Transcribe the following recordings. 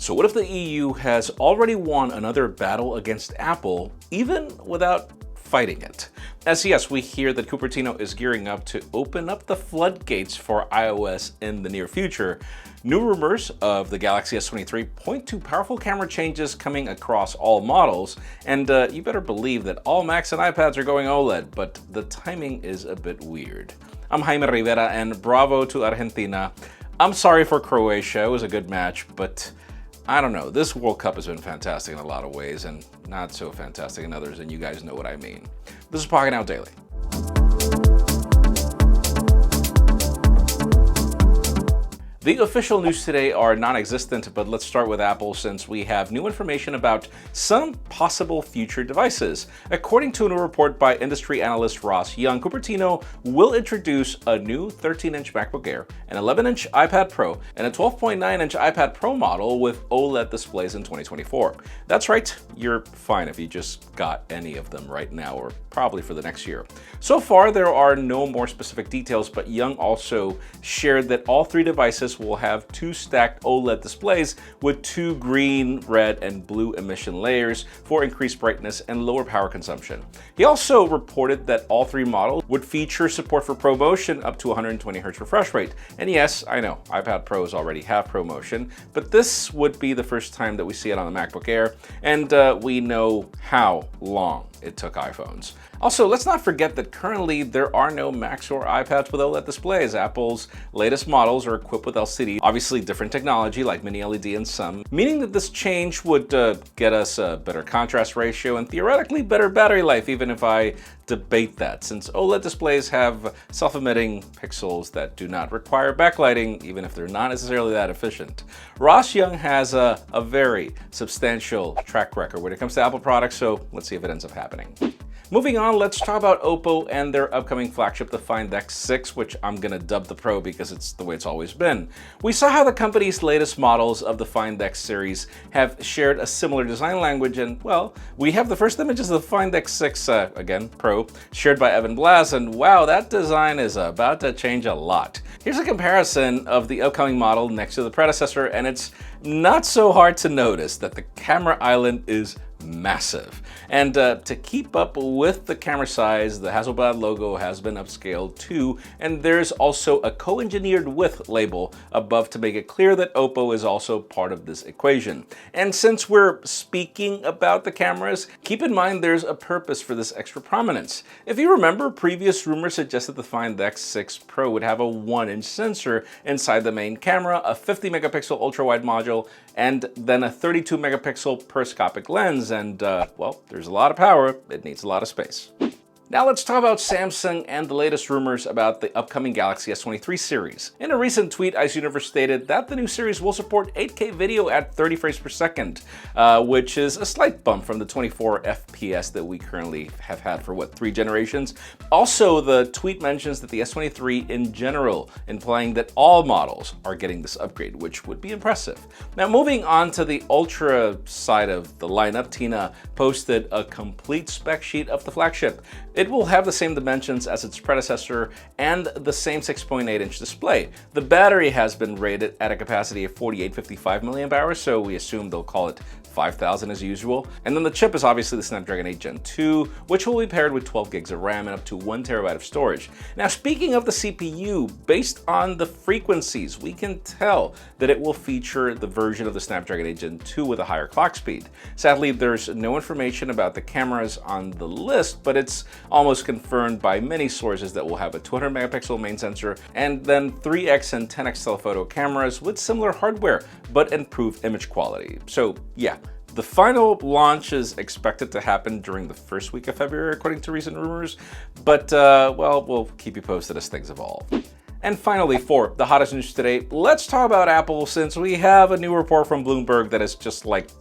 So what if the EU has already won another battle against Apple, even without fighting it? As yes, we hear that Cupertino is gearing up to open up the floodgates for iOS in the near future. New rumors of the Galaxy S23 point to powerful camera changes coming across all models, and you better believe that all Macs and iPads are going OLED, but the timing is a bit weird. I'm Jaime Rivera, and bravo to Argentina. I'm sorry for Croatia, it was a good match, but I don't know, this World Cup has been fantastic in a lot of ways and not so fantastic in others, and you guys know what I mean. This is Pocketnow Daily. The official news today are non-existent, but let's start with Apple since we have new information about some possible future devices. According to a new report by industry analyst Ross Young, Cupertino will introduce a new 13-inch MacBook Air, an 11-inch iPad Pro, and a 12.9-inch iPad Pro model with OLED displays in 2024. That's right, you're fine if you just got any of them right now or probably for the next year. So far, there are no more specific details, but Young also shared that all three devices will have two stacked OLED displays with two green, red, and blue emission layers for increased brightness and lower power consumption. He also reported that all three models would feature support for ProMotion up to 120 Hz refresh rate. And yes, I know, iPad Pros already have ProMotion, but this would be the first time that we see it on the MacBook Air, and we know how long it took iPhones. Also, let's not forget that currently there are no Macs or iPads with OLED displays. Apple's latest models are equipped with LCD, obviously different technology like mini LED and some, meaning that this change would get us a better contrast ratio and theoretically better battery life, even if I debate that, since OLED displays have self-emitting pixels that do not require backlighting, even if they're not necessarily that efficient. Ross Young has a very substantial track record when it comes to Apple products, so let's see if it ends up happening. Moving on, let's talk about Oppo and their upcoming flagship, the Find X6, which I'm gonna dub the Pro because it's the way it's always been. We saw how the company's latest models of the Find X series have shared a similar design language, and well, we have the first images of the Find X6, again, Pro, shared by Evan Blass, and wow, that design is about to change a lot. Here's a comparison of the upcoming model next to the predecessor, and it's not so hard to notice that the camera island is massive. And to keep up with the camera size, the Hasselblad logo has been upscaled too, and there's also a co-engineered with label above to make it clear that Oppo is also part of this equation. And since we're speaking about the cameras, keep in mind there's a purpose for this extra prominence. If you remember, previous rumors suggested the Find X6 Pro would have a 1-inch sensor inside the main camera, a 50 megapixel ultra-wide module, and then a 32 megapixel periscopic lens, and well, there's a lot of power, it needs a lot of space. Now let's talk about Samsung and the latest rumors about the upcoming Galaxy S23 series. In a recent tweet, Ice Universe stated that the new series will support 8K video at 30 frames per second, which is a slight bump from the 24 FPS that we currently have had for, what, 3 generations? Also, the tweet mentions that the S23 in general, implying that all models are getting this upgrade, which would be impressive. Now moving on to the Ultra side of the lineup, TENAA posted a complete spec sheet of the flagship. It will have the same dimensions as its predecessor and the same 6.8-inch display. The battery has been rated at a capacity of 4855 mAh, so we assume they'll call it 5000 as usual. And then the chip is obviously the Snapdragon 8 Gen 2, which will be paired with 12 gigs of RAM and up to 1 terabyte of storage. Now, speaking of the CPU, based on the frequencies, we can tell that it will feature the version of the Snapdragon 8 Gen 2 with a higher clock speed. Sadly, there's no information about the cameras on the list, but it's almost confirmed by many sources that will have a 200 megapixel main sensor and then 3x and 10x telephoto cameras with similar hardware, but improved image quality. So yeah, the final launch is expected to happen during the first week of February, according to recent rumors, but well, we'll keep you posted as things evolve. And finally, for the hottest news today, let's talk about Apple, since we have a new report from Bloomberg that is just like,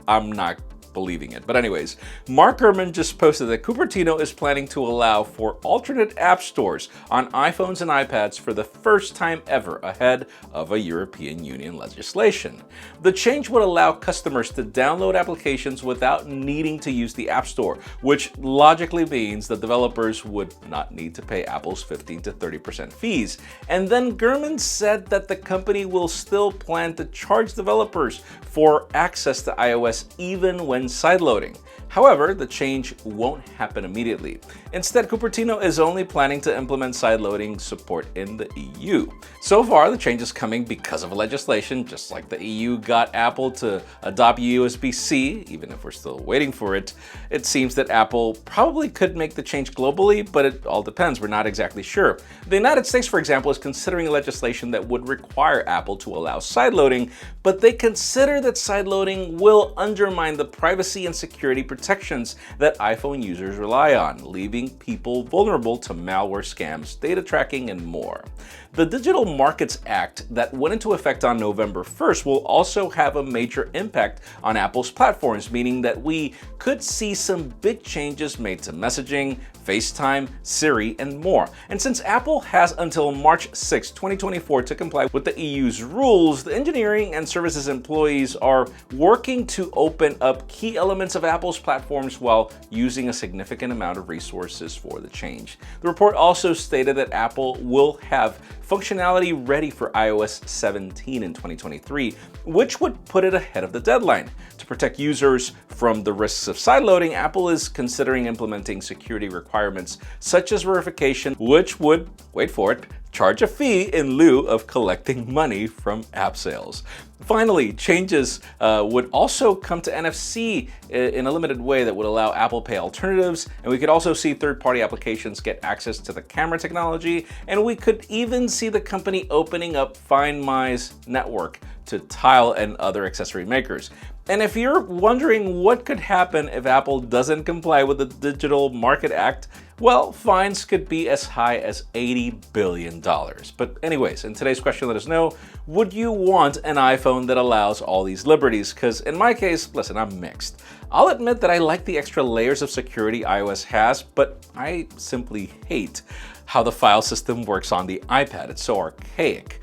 I'm not believing it. But anyways, Mark Gurman just posted that Cupertino is planning to allow for alternate app stores on iPhones and iPads for the first time ever ahead of a European Union legislation. The change would allow customers to download applications without needing to use the App Store, which logically means that developers would not need to pay Apple's 15 to 30% fees. And then Gurman said that the company will still plan to charge developers for access to iOS even when sideloading. However, the change won't happen immediately. Instead, Cupertino is only planning to implement sideloading support in the EU. So far, the change is coming because of legislation, just like the EU got Apple to adopt USB-C, even if we're still waiting for it. It seems that Apple probably could make the change globally, but it all depends. We're not exactly sure. The United States, for example, is considering legislation that would require Apple to allow sideloading, but they consider that sideloading will undermine the privacy and security protections that iPhone users rely on, leaving people vulnerable to malware scams, data tracking, and more. The Digital Markets Act that went into effect on November 1st will also have a major impact on Apple's platforms, meaning that we could see some big changes made to messaging, FaceTime, Siri, and more. And since Apple has until March 6, 2024 to comply with the EU's rules, the engineering and services employees are working to open up key elements of Apple's platforms while using a significant amount of resources for the change. The report also stated that Apple will have functionality ready for iOS 17 in 2023, which would put it ahead of the deadline. To protect users from the risks of sideloading, Apple is considering implementing security requirements such as verification, which would, wait for it, charge a fee in lieu of collecting money from app sales. Finally, changes would also come to NFC in a limited way that would allow Apple Pay alternatives, and we could also see third-party applications get access to the camera technology, and we could even see the company opening up Find My's network to Tile and other accessory makers. And if you're wondering what could happen if Apple doesn't comply with the Digital Market Act, well, fines could be as high as $80 billion. But anyways, in today's question, let us know, would you want an iPhone that allows all these liberties? Because in my case, listen, I'm mixed. I'll admit that I like the extra layers of security iOS has, but I simply hate how the file system works on the iPad. It's so archaic.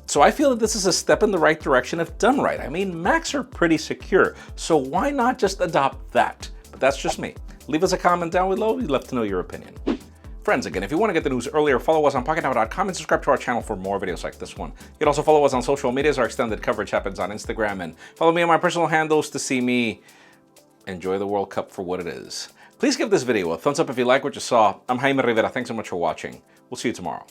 So I feel that this is a step in the right direction if done right. I mean, Macs are pretty secure, so why not just adopt that? But that's just me. Leave us a comment down below. We'd love to know your opinion. Friends, again, if you want to get the news earlier, follow us on Pocketnow.com and subscribe to our channel for more videos like this one. You can also follow us on social media as our extended coverage happens on Instagram, and follow me on my personal handles to see me enjoy the World Cup for what it is. Please give this video a thumbs up if you like what you saw. I'm Jaime Rivera. Thanks so much for watching. We'll see you tomorrow.